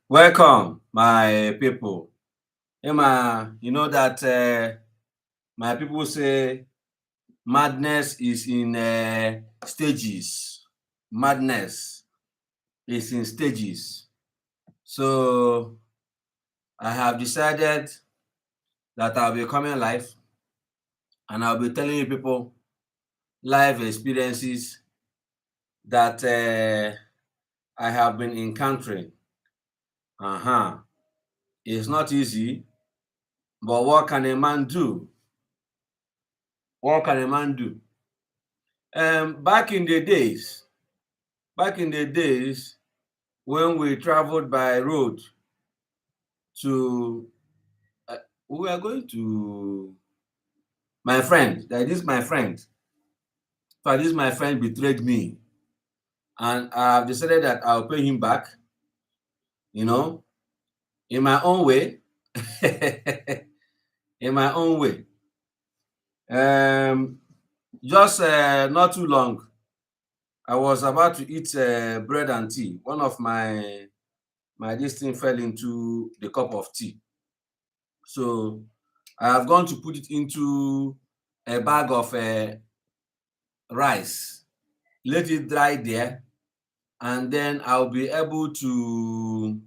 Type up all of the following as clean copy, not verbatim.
Welcome, my people. Emma, you know that my people say madness is in stages. Madness is in stages. So I have decided that I'll be coming live and I'll be telling you people live experiences that I have been encountering. It's not easy, but what can a man do? What can a man do? Back in the days, when we traveled by road to, we were going to my friend. That is my friend. So this my friend betrayed me, and I've decided that I'll pay him back. You know, in my own way. In my own way. Just not too long, I was about to eat bread and tea. One of my this thing fell into the cup of tea. So I have gone to put it into a bag of rice, let it dry there, and then I'll be able to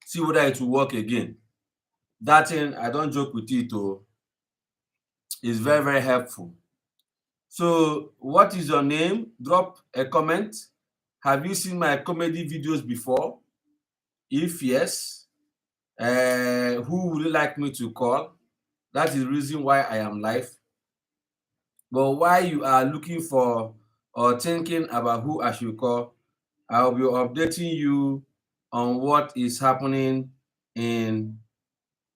see whether it will work again. That thing, I don't joke with it, though. It's very, very helpful. So what is your name? Drop a comment. Have you seen my comedy videos before? If yes, who would you like me to call? That is the reason why I am live. But while you are looking for or thinking about who I should call, I'll be updating you on what is happening in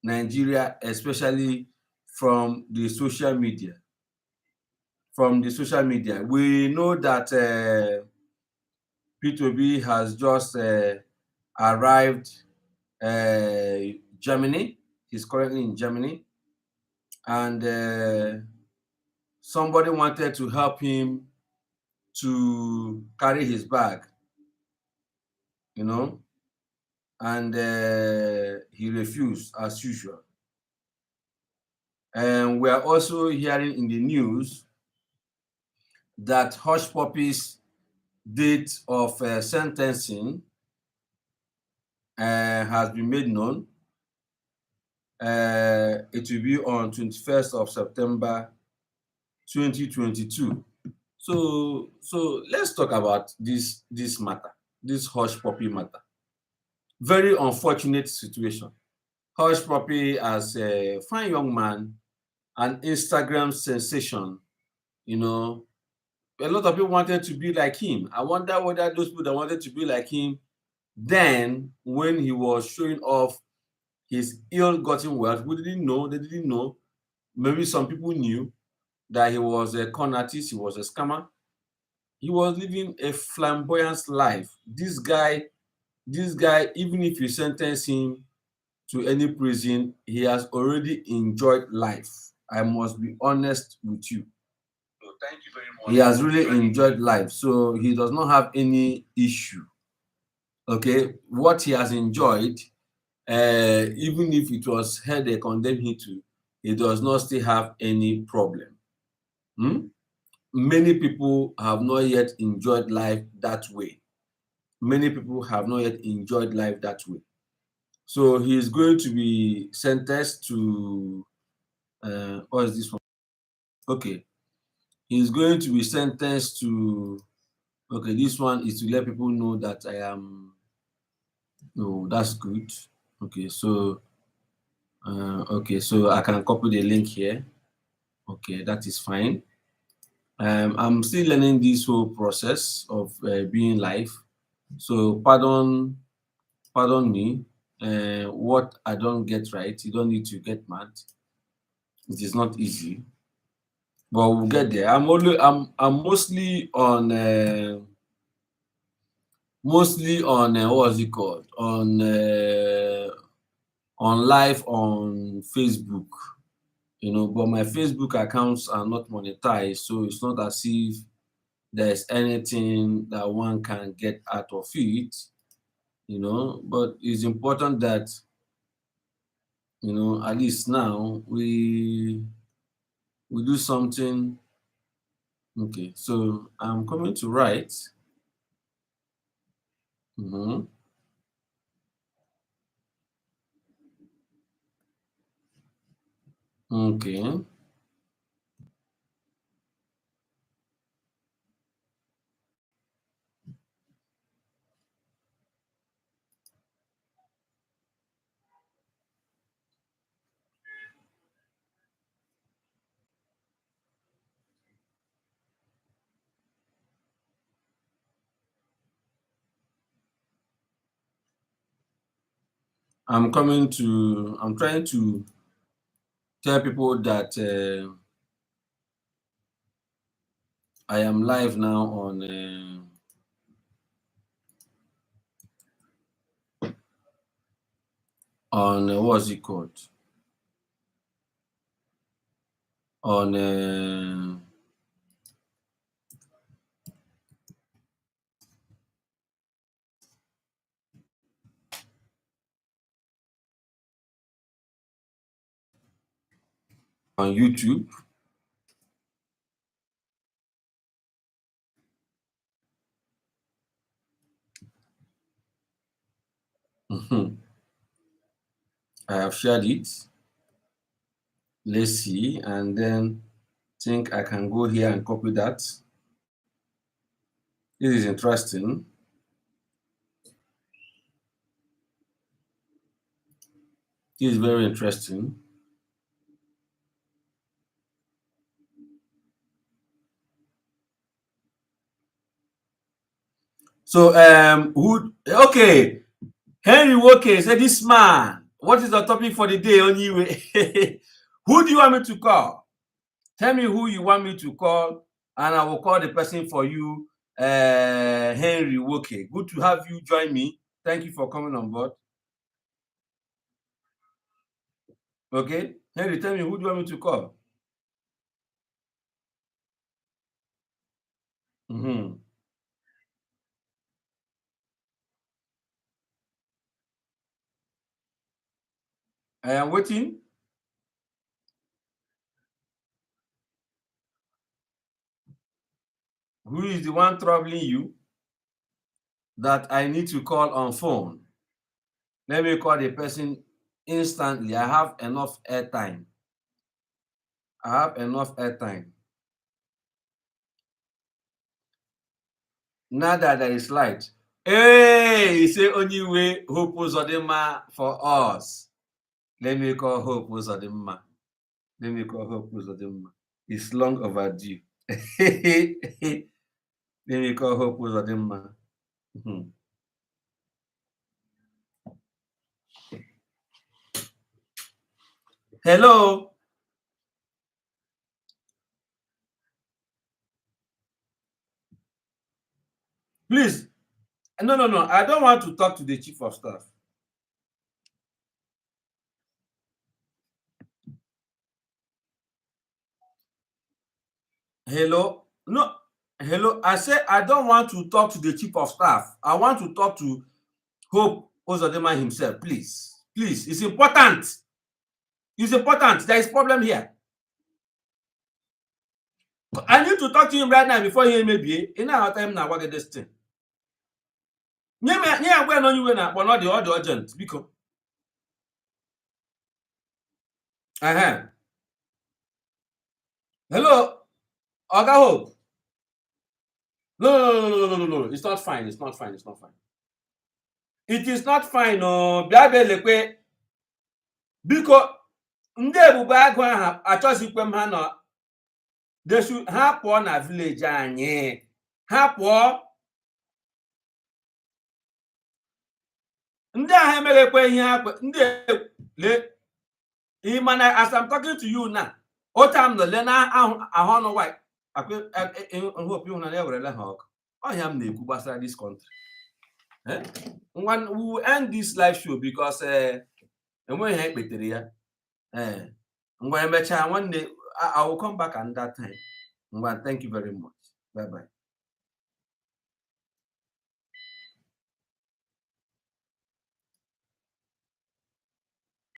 Nigeria, especially from the social media. We know that P2B has just arrived Germany. He's currently in Germany, and somebody wanted to help him to carry his bag, you know, and he refused as usual. And we are also hearing in the news that Hush Puppy's date of sentencing has been made known. It will be on 21st of September 2022. So let's talk about this matter, this Hush Puppy matter. Very unfortunate situation. Hush Puppy, as a fine young man, an Instagram sensation, you know, a lot of people wanted to be like him. I wonder whether those people that wanted to be like him, then when he was showing off his ill-gotten wealth, they didn't know. Maybe some people knew that he was a con artist, he was a scammer. He was living a flamboyant life. This guy, even if you sentence him to any prison, he has already enjoyed life. I must be honest with you. So thank you very much. He has really enjoyed life, so he does not have any issue. Okay, what he has enjoyed, even if it was held they condemn him to, he does not still have any problem. Many people have not yet enjoyed life that way. So he is going to be sentenced to what is this one? Okay, he's going to be sentenced to. Okay, this one is to let people know that I am. No, that's good. Okay, so so I can copy the link here. Okay, that is fine. I'm still learning this whole process of being live, so pardon me. What I don't get right, you don't need to get mad. It is not easy, but we'll get there. I'm mostly on mostly on what's it called, on live on Facebook, you know, but my Facebook accounts are not monetized, so it's not as if there's anything that one can get out of it, you know. But it's important that, you know, at least now we do something. Okay, so I'm coming to write. Okay. I'm trying to tell people that I am live now on what's it called? On YouTube. Mhm. I have shared it. Let's see, and then think I can go here and copy that. This is interesting. This is very interesting. So okay, Henry Woke said, this man, what is the topic for the day, Onye? Who do you want me to call? Tell me who you want me to call, and I will call the person for you, Henry Woke. Good to have you join me. Thank you for coming on board. Okay, Henry, tell me who do you want me to call? I am waiting. Who is the one troubling you that I need to call on phone? Let me call the person instantly. I have enough airtime. I have enough airtime. Now that there is light. Hey, you say Onye way Hope Uzodinma for us. Let me call Hope Uzodinma. Let me call Hope Uzodinma. It's long overdue. Let me call Hope Uzodinma. Hello. Please. No. I don't want to talk to the chief of staff. Hello. No. Hello. I said I don't want to talk to the chief of staff. I want to talk to Hope Uzodinma himself. Please. Please. It's important. It's important. There is problem here. I need to talk to him right now before he may be. In our time now, what is this thing? Yeah, we're not you but not the other urgent because. Hello, Oga Hope. No. It's not fine. It's not fine. It's not fine. It is not fine. No, Biabelekwe. Because ndị ebube agụ ahụ achọzikwe m ha nọ. They should ha pụọ na village anyị. Ha pụọ. Ndị ahụ emeghekwe ihe ha kwe. Ndị le. Imana, as I'm talking to you now. Otam no le na ahụ ọnụ white. I hope you na-ewere ha ọkụ. Ọ ya m na-ekwu gbasara this country. We will end this live show because enweghị ha ekpetere ya. Ngwa emecha nwanne, I will come back at that time. Ngwa, thank you very much. Bye bye.